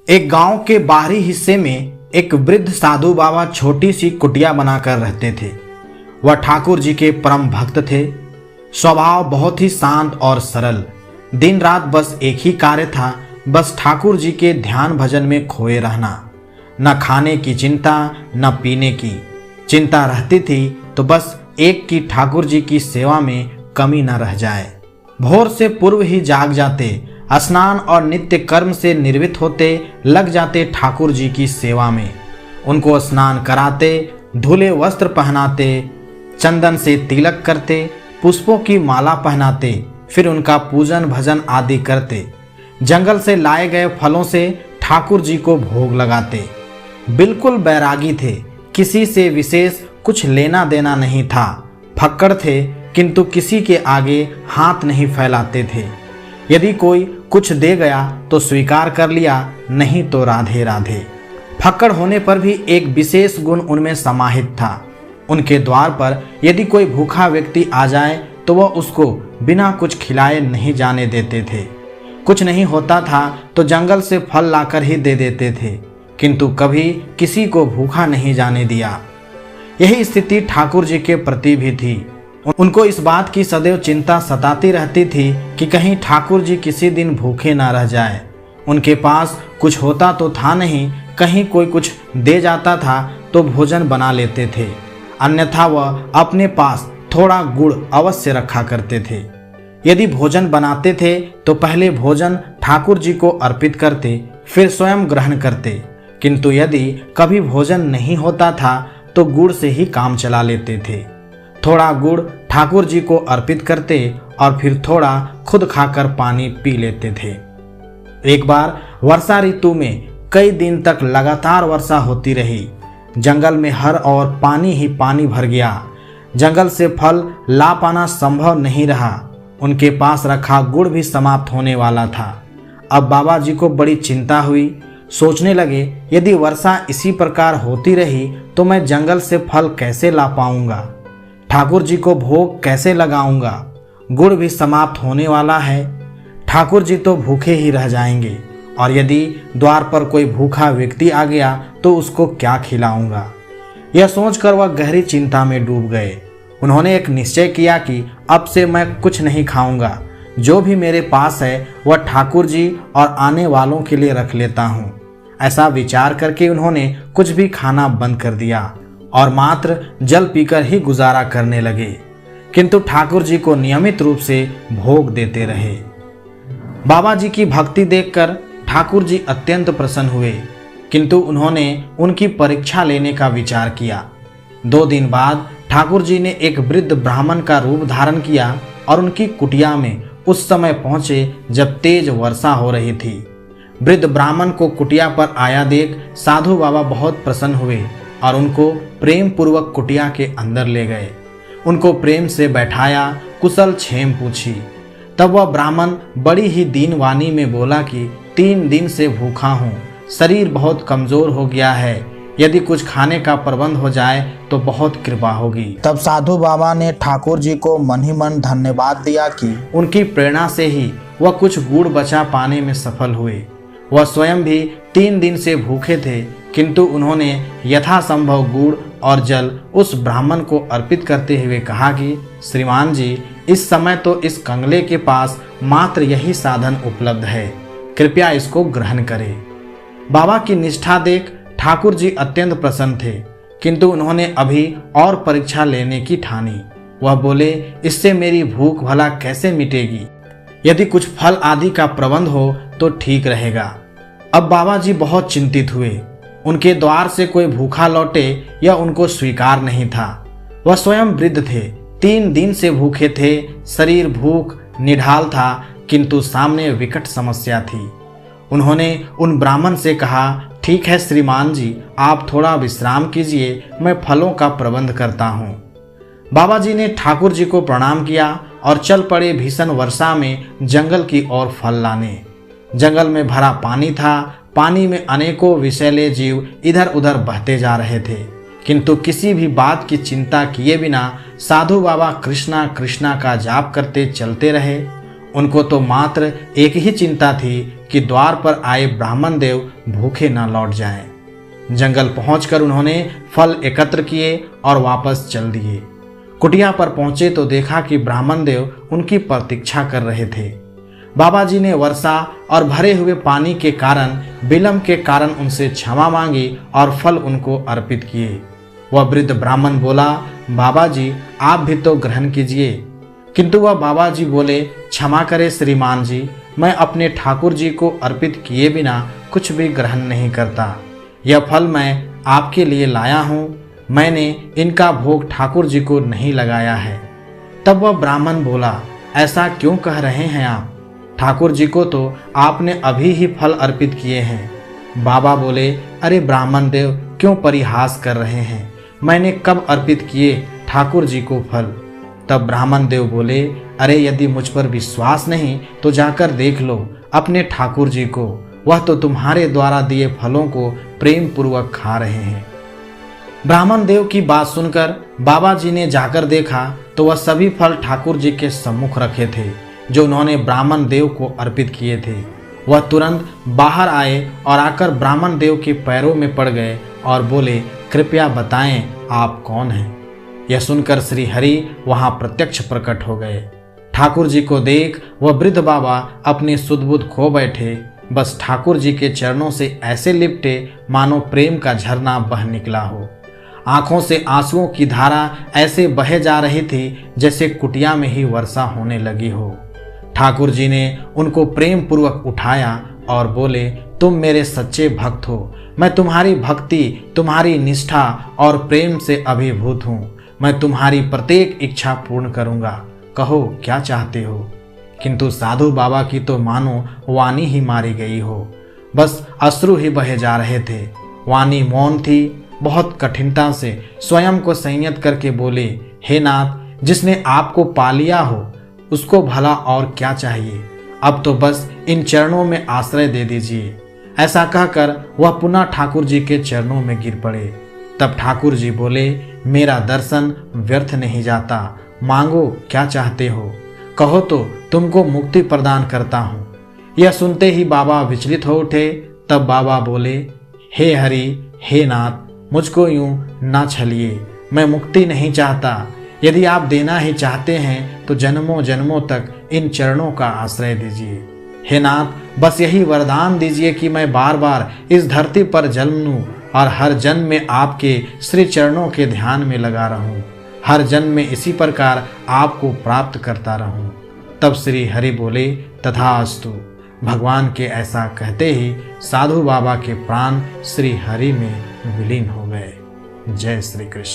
एक गांव के बाहरी हिस्से में एक वृद्ध साधु बाबा छोटी सी कुटिया बनाकर रहते थे। वह ठाकुर जी के परम भक्त थे। स्वभाव बहुत ही शांत और सरल। दिन रात बस एक ही कार्य था, बस ठाकुर जी के ध्यान भजन में खोए रहना। न खाने की चिंता, न पीने की चिंता रहती थी, तो बस एक की ठाकुर जी की सेवा में कमी न रह जाए। भोर से पूर्व ही जाग जाते, स्नान और नित्य कर्म से निर्वित होते लग जाते ठाकुर जी की सेवा में। उनको स्नान कराते, धुले वस्त्र पहनाते, चंदन से तिलक करते, पुष्पों की माला पहनाते, फिर उनका पूजन भजन आदि करते। जंगल से लाए गए फलों से ठाकुर जी को भोग लगाते। बिल्कुल बैरागी थे, किसी से विशेष कुछ लेना देना नहीं था। फक्कड़ थे, किंतु किसी के आगे हाथ नहीं फैलाते थे। यदि कोई कुछ दे गया तो स्वीकार कर लिया, नहीं तो राधे राधे। फक्कड़ होने पर भी एक विशेष गुण उनमें समाहित था। उनके द्वार पर यदि कोई भूखा व्यक्ति आ जाए तो वह उसको बिना कुछ खिलाए नहीं जाने देते थे। कुछ नहीं होता था तो जंगल से फल लाकर ही दे देते थे, किंतु कभी किसी को भूखा नहीं जाने दिया। यही स्थिति ठाकुर जी के प्रति भी थी। उनको इस बात की सदैव चिंता सताती रहती थी कि कहीं ठाकुर जी किसी दिन भूखे ना रह जाए। उनके पास कुछ होता तो था नहीं, कहीं कोई कुछ दे जाता था तो भोजन बना लेते थे, अन्यथा वह अपने पास थोड़ा गुड़ अवश्य रखा करते थे। यदि भोजन बनाते थे तो पहले भोजन ठाकुर जी को अर्पित करते, फिर स्वयं ग्रहण करते, किंतु यदि कभी भोजन नहीं होता था तो गुड़ से ही काम चला लेते थे। थोड़ा गुड़ ठाकुर जी को अर्पित करते और फिर थोड़ा खुद खाकर पानी पी लेते थे। एक बार वर्षा ऋतु में कई दिन तक लगातार वर्षा होती रही। जंगल में हर ओर पानी ही पानी भर गया। जंगल से फल ला पाना संभव नहीं रहा। उनके पास रखा गुड़ भी समाप्त होने वाला था। अब बाबा जी को बड़ी चिंता हुई। सोचने लगे, यदि वर्षा इसी प्रकार होती रही तो मैं जंगल से फल कैसे ला पाऊंगा, ठाकुर जी को भोग कैसे लगाऊंगा। गुड़ भी समाप्त होने वाला है, ठाकुर जी तो भूखे ही रह जाएंगे, और यदि द्वार पर कोई भूखा व्यक्ति आ गया तो उसको क्या खिलाऊंगा। यह सोचकर वह गहरी चिंता में डूब गए। उन्होंने एक निश्चय किया कि अब से मैं कुछ नहीं खाऊंगा, जो भी मेरे पास है वह ठाकुर जी और आने वालों के लिए रख लेता हूँ। ऐसा विचार करके उन्होंने कुछ भी खाना बंद कर दिया और मात्र जल पीकर ही गुजारा करने लगे, किंतु ठाकुर जी को नियमित रूप से भोग देते रहे। बाबा जी की भक्ति देखकर ठाकुर जी अत्यंत प्रसन्न हुए, किंतु उन्होंने उनकी परीक्षा लेने का विचार किया। 2 दिन बाद ठाकुर जी ने एक वृद्ध ब्राह्मण का रूप धारण किया और उनकी कुटिया में उस समय पहुंचे जब तेज वर्षा हो रही थी। वृद्ध ब्राह्मण को कुटिया पर आया देख साधु बाबा बहुत प्रसन्न हुए और उनको प्रेम पूर्वक कुटिया के अंदर ले गए। उनको प्रेम से बैठाया, कुशल क्षेम पूछी। तब वह ब्राह्मण बड़ी ही दीनवाणी में बोला कि 3 दिन से भूखा हूँ, शरीर बहुत कमजोर हो गया है, यदि कुछ खाने का प्रबंध हो जाए तो बहुत कृपा होगी। तब साधु बाबा ने ठाकुर जी को मन ही मन धन्यवाद दिया कि उनकी प्रेरणा से ही वह कुछ गुड़ बचा पाने में सफल हुए। वह स्वयं भी 3 दिन से भूखे थे, किंतु उन्होंने यथासंभव गुड़ और जल उस ब्राह्मण को अर्पित करते हुए कहा कि श्रीमान जी, इस समय तो इस कंगले के पास मात्र यही साधन उपलब्ध है, कृपया इसको ग्रहण करें। बाबा की निष्ठा देख ठाकुर जी अत्यंत प्रसन्न थे, किंतु उन्होंने अभी और परीक्षा लेने की ठानी। वह बोले, इससे मेरी भूख भला कैसे मिटेगी, यदि कुछ फल आदि का प्रबंध हो तो ठीक रहेगा। अब बाबा जी बहुत चिंतित हुए। उनके द्वार से कोई भूखा लौटे यह उनको स्वीकार नहीं था। वह स्वयं वृद्ध थे, 3 दिन से भूखे थे, शरीर भूख निढाल था, किंतु सामने विकट समस्या थी। उन्होंने उन ब्राह्मण से कहा, ठीक है श्रीमान जी, आप थोड़ा विश्राम कीजिए, मैं फलों का प्रबंध करता हूँ। बाबा जी ने ठाकुर जी को प्रणाम किया और चल पड़े भीषण वर्षा में जंगल की ओर फल लाने। जंगल में भरा पानी था, पानी में अनेकों विषैले जीव इधर उधर बहते जा रहे थे, किंतु किसी भी बात की चिंता किए बिना साधु बाबा कृष्णा कृष्णा का जाप करते चलते रहे। उनको तो मात्र एक ही चिंता थी कि द्वार पर आए ब्राह्मण देव भूखे न लौट जाएं। जंगल पहुंचकर उन्होंने फल एकत्र किए और वापस चल दिए। कुटिया पर पहुंचे तो देखा कि ब्राह्मण देव उनकी प्रतीक्षा कर रहे थे। बाबा जी ने वर्षा और भरे हुए पानी के कारण विलंब के कारण उनसे क्षमा मांगी और फल उनको अर्पित किए। वह वृद्ध ब्राह्मण बोला, बाबा जी आप भी तो ग्रहण कीजिए। किंतु वह बाबा जी बोले, क्षमा करें श्रीमान जी, मैं अपने ठाकुर जी को अर्पित किए बिना कुछ भी ग्रहण नहीं करता। यह फल मैं आपके लिए लाया हूँ, मैंने इनका भोग ठाकुर जी को नहीं लगाया है। तब वह ब्राह्मण बोला, ऐसा क्यों कह रहे हैं आप? ठाकुर जी को तो आपने अभी ही फल अर्पित किए हैं। बाबा बोले, अरे ब्राह्मण देव क्यों परिहास कर रहे हैं, मैंने कब अर्पित किए ठाकुर जी को फल? तब ब्राह्मण देव बोले, अरे यदि मुझ पर विश्वास नहीं तो जाकर देख लो अपने ठाकुर जी को, वह तो तुम्हारे द्वारा दिए फलों को प्रेम पूर्वक खा रहे हैं। ब्राह्मण देव की बात सुनकर बाबा जी ने जाकर देखा तो वह सभी फल ठाकुर जी के सम्मुख रखे थे जो उन्होंने ब्राह्मण देव को अर्पित किए थे। वह तुरंत बाहर आए और आकर ब्राह्मण देव के पैरों में पड़ गए और बोले, कृपया बताएं आप कौन हैं? यह सुनकर श्री हरि वहां प्रत्यक्ष प्रकट हो गए। ठाकुर जी को देख वह वृद्ध बाबा अपनी सुध-बुध खो बैठे, बस ठाकुर जी के चरणों से ऐसे लिपटे मानो प्रेम का झरना बह निकला हो। आंखों से आंसुओं की धारा ऐसे बहे जा रही थी जैसे कुटिया में ही वर्षा होने लगी हो। ठाकुर जी ने उनको प्रेम पूर्वक उठाया और बोले, तुम मेरे सच्चे भक्त हो, मैं तुम्हारी भक्ति, तुम्हारी निष्ठा और प्रेम से अभिभूत हूँ। मैं तुम्हारी प्रत्येक इच्छा पूर्ण करूँगा, कहो क्या चाहते हो? किंतु साधु बाबा की तो मानो वाणी ही मारी गई हो, बस अश्रु ही बहे जा रहे थे। वाणी मौन थी। बहुत कठिनता से स्वयं को संयत करके बोले, हे नाथ, जिसने आपको पा लिया हो उसको भला और क्या चाहिए? अब तो बस इन चरणों में आश्रय दे दीजिए। ऐसा कहकर वह पुनः ठाकुर जी के चरणों में गिर पड़े। तब ठाकुर जी बोले, मेरा दर्शन व्यर्थ नहीं जाता, मांगो क्या चाहते हो, कहो तो तुमको मुक्ति प्रदान करता हूँ। यह सुनते ही बाबा विचलित हो उठे। तब बाबा बोले, हे हरि, हे नाथ, मुझको यूं ना छलिए, मैं मुक्ति नहीं चाहता। यदि आप देना ही चाहते हैं तो जन्मों जन्मों तक इन चरणों का आश्रय दीजिए। हे नाथ, बस यही वरदान दीजिए कि मैं बार बार इस धरती पर जन्म लूं और हर जन्म में आपके श्री चरणों के ध्यान में लगा रहूं, हर जन्म में इसी प्रकार आपको प्राप्त करता रहूं। तब श्री हरि बोले, तथास्तु। भगवान के ऐसा कहते ही साधु बाबा के प्राण श्री हरि में विलीन हो गए। जय श्री कृष्ण।